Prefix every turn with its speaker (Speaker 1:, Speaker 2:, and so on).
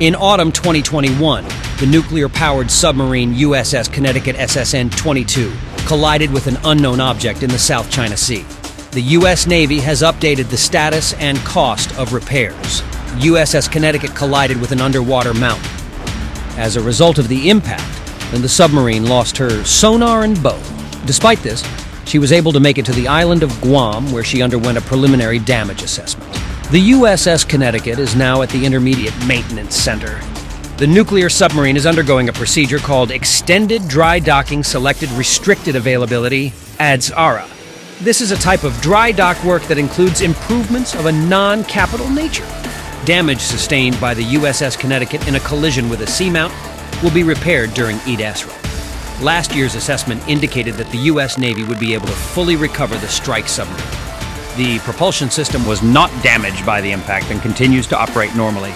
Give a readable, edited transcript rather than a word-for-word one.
Speaker 1: In autumn 2021, the nuclear-powered submarine USS Connecticut SSN-22 collided with an unknown object in the South China Sea. The U.S. Navy has updated the status and cost of repairs. USS Connecticut collided with an underwater mountain. As a result of the impact, the submarine lost her sonar and bow. Despite this, she was able to make it to the island of Guam, where she underwent a preliminary damage assessment. The USS Connecticut is now at the Intermediate Maintenance Center. The nuclear submarine is undergoing a procedure called Extended Dry Docking Selected Restricted Availability, ADS-ARA. This is a type of dry dock work that includes improvements of a non-capital nature. Damage sustained by the USS Connecticut in a collision with a seamount will be repaired during EDASRA. Last year's assessment indicated that the U.S. Navy would be able to fully recover the strike submarine. The propulsion system was not damaged by the impact and continues to operate normally.